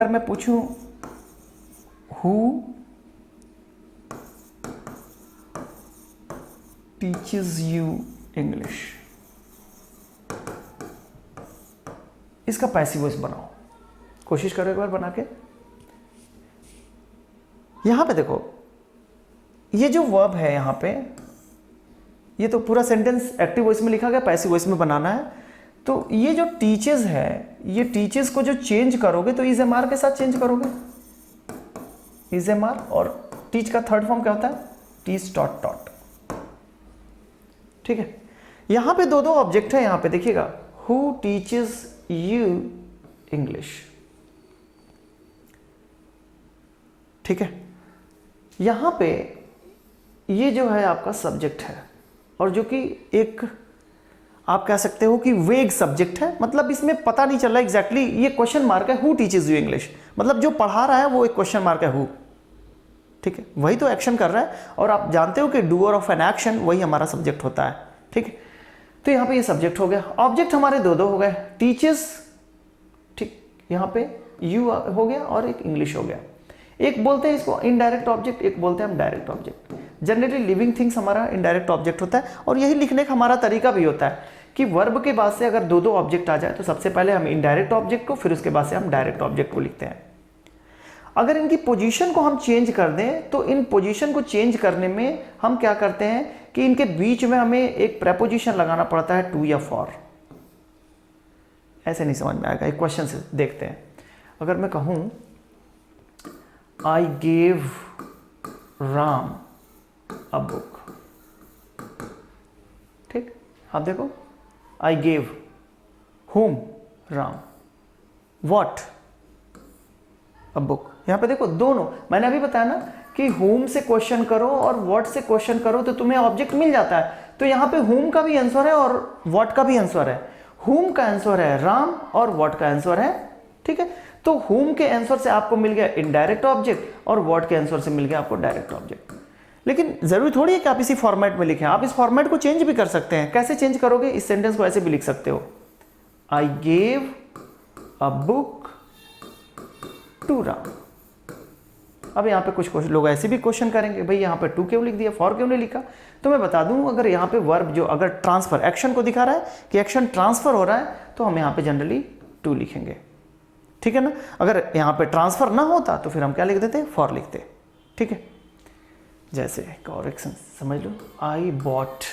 अगर मैं पूछूं हु टीचेस यू इंग्लिश, इसका पैसिव वॉइस बनाओ, कोशिश करो एक बार बना के। यहां पे देखो, ये जो वर्ब है यहां पे, ये तो पूरा सेंटेंस एक्टिव वॉइस में लिखा गया, पैसिव वॉइस में बनाना है। तो ये जो टीचेस है, ये टीचेस को जो चेंज करोगे तो इज एम आर के साथ चेंज करोगे, इज एम आर। और टीच का थर्ड फॉर्म क्या होता है, टीच टॉट टॉट। ठीक है, यहां पे दो दो ऑब्जेक्ट है, यहां पे देखिएगा, हु टीचेस यू इंग्लिश। ठीक है, यहां पे ये जो है आपका सब्जेक्ट है, और जो कि एक आप कह सकते हो कि वेग सब्जेक्ट है, मतलब इसमें पता नहीं चल रहा एग्जैक्टली, ये क्वेश्चन मार्क है, हु टीचेस यू इंग्लिश, मतलब जो पढ़ा रहा है वो एक क्वेश्चन मार्क है, हु। ठीक है, वही तो एक्शन कर रहा है, और आप जानते हो कि डूअर ऑफ एन एक्शन वही हमारा सब्जेक्ट होता है। ठीक है, तो यहां पे ये सब्जेक्ट हो गया। ऑब्जेक्ट हमारे दो दो हो गए, टीचेस, ठीक, यहां पे यू हो गया और एक इंग्लिश हो गया। एक बोलते हैं इसको इनडायरेक्ट ऑब्जेक्ट, एक बोलते हैं हम direct object. Generally living things हमारा इनडायरेक्ट ऑब्जेक्ट होता है, और यही लिखने का हमारा तरीका भी होता है कि वर्ब के बाद से अगर दो दो ऑब्जेक्ट आ जाए तो सबसे पहले हम इनडायरेक्ट ऑब्जेक्ट को, फिर उसके बाद से हम डायरेक्ट ऑब्जेक्ट को लिखते हैं। अगर इनकी पोजीशन को हम चेंज कर दें तो इन पोजीशन को चेंज करने में हम क्या करते हैं कि इनके बीच में हमें एक प्रेपोजिशन लगाना पड़ता है, टू या फॉर। ऐसे नहीं समझ में आएगा, एक क्वेश्चन से देखते हैं। अगर मैं कहूं I gave Ram a book, ठीक, आप देखो, I gave whom Ram, what a book. यहां पे देखो दोनों, मैंने अभी बताया ना कि whom से क्वेश्चन करो और what से क्वेश्चन करो तो तुम्हें ऑब्जेक्ट मिल जाता है। तो यहां पे whom का भी आंसर है और what का भी आंसर है। whom का आंसर है राम और what का आंसर है, ठीक है। तो whom के आंसर से आपको मिल गया इनडायरेक्ट ऑब्जेक्ट और what के आंसर से मिल गया आपको डायरेक्ट ऑब्जेक्ट। लेकिन जरूरी थोड़ी है कि आप इसी फॉर्मेट में लिखें, आप इस फॉर्मेट को चेंज भी कर सकते हैं। कैसे चेंज करोगे, इस सेंटेंस को ऐसे भी लिख सकते हो, I gave a book to Ram. अब यहाँ पे कुछ लोग ऐसे भी क्वेश्चन करेंगे, भाई यहाँ पे टू क्यों लिख दिया, फॉर क्यों नहीं लिखा। तो मैं बता दूं, अगर यहाँ पे वर्ब जो अगर ट्रांसफर एक्शन को दिखा रहा है कि एक्शन ट्रांसफर हो रहा है तो हम यहाँ पे जनरली टू लिखेंगे, ठीक है ना। अगर यहाँ पे ट्रांसफर ना होता तो फिर हम क्या लिख देते, फॉर लिखते, ठीक है। जैसे और एक समझ लो, आई बॉट,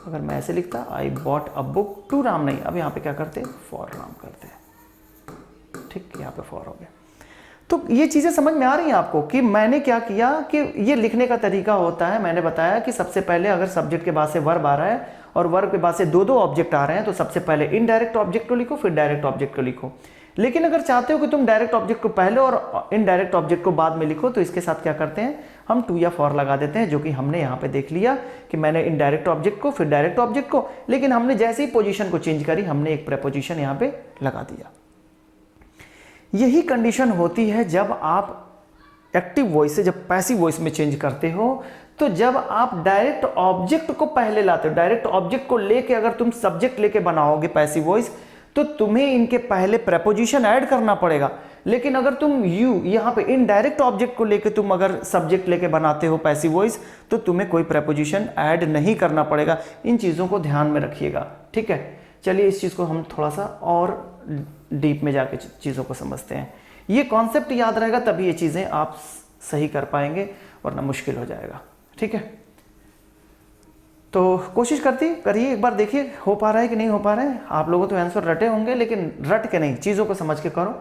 अगर मैं ऐसे लिखता I bought a book to Ram, नहीं, अब यहाँ पे क्या करते, फॉर राम करते, ठीक, यहाँ पे फॉर हो गया। तो ये चीजें समझ में आ रही हैं आपको कि मैंने क्या किया कि ये लिखने का तरीका होता है। मैंने बताया कि सबसे पहले अगर सब्जेक्ट के बाद से वर्ब आ रहा है और वर्ब के बाद से दो दो ऑब्जेक्ट आ रहे हैं तो सबसे पहले इनडायरेक्ट ऑब्जेक्ट को लिखो, फिर डायरेक्ट ऑब्जेक्ट को लिखो। लेकिन अगर चाहते हो कि तुम डायरेक्ट ऑब्जेक्ट को पहले और इनडायरेक्ट ऑब्जेक्ट को बाद में लिखो तो इसके साथ क्या करते हैं, हम टू या फॉर लगा देते हैं, जो कि हमने यहाँ पे देख लिया कि मैंने इनडायरेक्ट ऑब्जेक्ट को फिर डायरेक्ट ऑब्जेक्ट को, लेकिन हमने जैसे ही पोजीशन को चेंज करी हमने एक प्रेपोजिशन यहाँ पे लगा दिया। यही कंडीशन होती है जब आप एक्टिव वॉइस से जब पैसिव वॉइस में चेंज करते हो। तो जब आप डायरेक्ट ऑब्जेक्ट को पहले लाते हो, डायरेक्ट ऑब्जेक्ट को लेके अगर तुम सब्जेक्ट लेके बनाओगे पैसिव वॉइस तो तुम्हें इनके पहले प्रेपोजिशन ऐड करना पड़ेगा। लेकिन अगर तुम यू यहाँ पे इनडायरेक्ट ऑब्जेक्ट को लेके तुम अगर सब्जेक्ट लेके बनाते हो पैसिव वॉइस तो तुम्हें कोई प्रेपोजिशन ऐड नहीं करना पड़ेगा। इन चीज़ों को ध्यान में रखिएगा, ठीक है। चलिए इस चीज़ को हम थोड़ा सा और डीप में जाके चीज़ों को समझते हैं। ये कॉन्सेप्ट याद रहेगा तभी ये चीज़ें आप सही कर पाएंगे, वरना मुश्किल हो जाएगा, ठीक है। तो कोशिश करिए, एक बार देखिए हो पा रहा है कि नहीं हो पा रहा है। आप लोगों तो आंसर रटे होंगे, लेकिन रट के नहीं, चीज़ों को समझ के करो।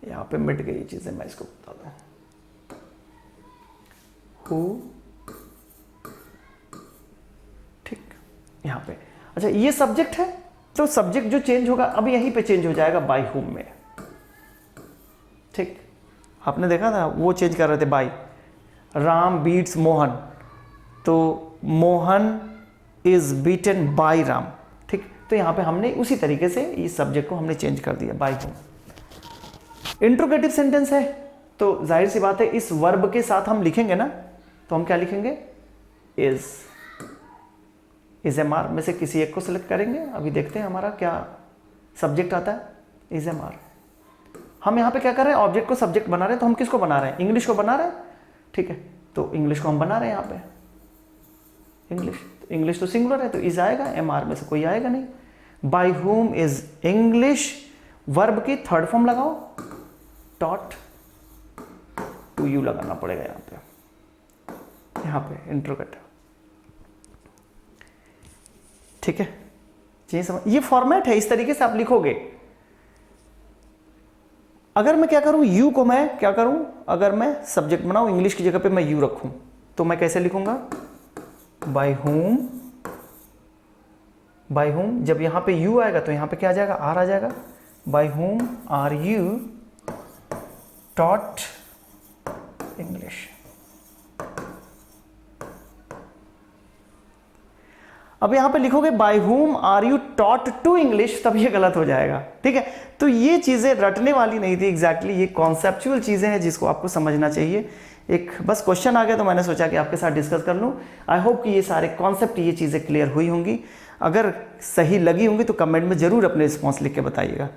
यहाँ पे मिट गई चीज़ें, मैं इसको बता दूँ, हु, ठीक, यहाँ पे। अच्छा, ये सब्जेक्ट है तो सब्जेक्ट जो चेंज होगा अब यहीं पे चेंज हो जाएगा बाय हुम में, ठीक। आपने देखा था वो चेंज कर रहे थे बाय, राम बीट्स मोहन, तो Mohan is beaten by Ram, ठीक। तो यहां पे हमने उसी तरीके से इस सब्जेक्ट को हमने चेंज कर दिया बाय हुम। इंट्रोगेटिव सेंटेंस है तो जाहिर सी बात है इस वर्ब के साथ हम लिखेंगे ना, तो हम क्या लिखेंगे, इज एम आर में से किसी एक को सिलेक्ट करेंगे। अभी देखते हैं हमारा क्या सब्जेक्ट आता है, इज एम आर। हम यहाँ पे क्या कर रहे हैं, ऑब्जेक्ट को सब्जेक्ट बना रहे हैं, तो हम किसको बना रहे हैं, इंग्लिश को बना रहे हैं, ठीक है, तो इंग्लिश को हम बना रहे हैं यहाँ पे, इंग्लिश तो सिंगुलर है तो इज आएगा, MR में से कोई आएगा नहीं। By whom is English, verb की थर्ड फॉर्म लगाओ, टॉट टू यू लगाना पड़ेगा यहाँ पे इंट्रोगेटिव, ठीक है। ये फॉर्मेट है, इस तरीके से आप लिखोगे। अगर मैं क्या करूं, यू को मैं क्या करूं, अगर मैं सब्जेक्ट बनाऊं, इंग्लिश की जगह पे मैं यू रखूं, तो मैं कैसे लिखूंगा, बाय होम, जब यहां पे यू आएगा तो यहां पे क्या आ जाएगा, आर आ जाएगा, by whom are you taught English. अब यहां पे लिखोगे by whom are you taught to English, तब ये गलत हो जाएगा, ठीक है। तो ये चीजें रटने वाली नहीं थी एग्जैक्टली, ये कॉन्सेप्चुअल चीजें हैं जिसको आपको समझना चाहिए। एक बस क्वेश्चन आ गया तो मैंने सोचा कि आपके साथ डिस्कस कर लूं। आई होप कि ये सारे कॉन्सेप्ट, ये चीजें क्लियर हुई होंगी। अगर सही लगी होंगी तो कमेंट में जरूर अपने रिस्पॉन्स लिख के बताइएगा।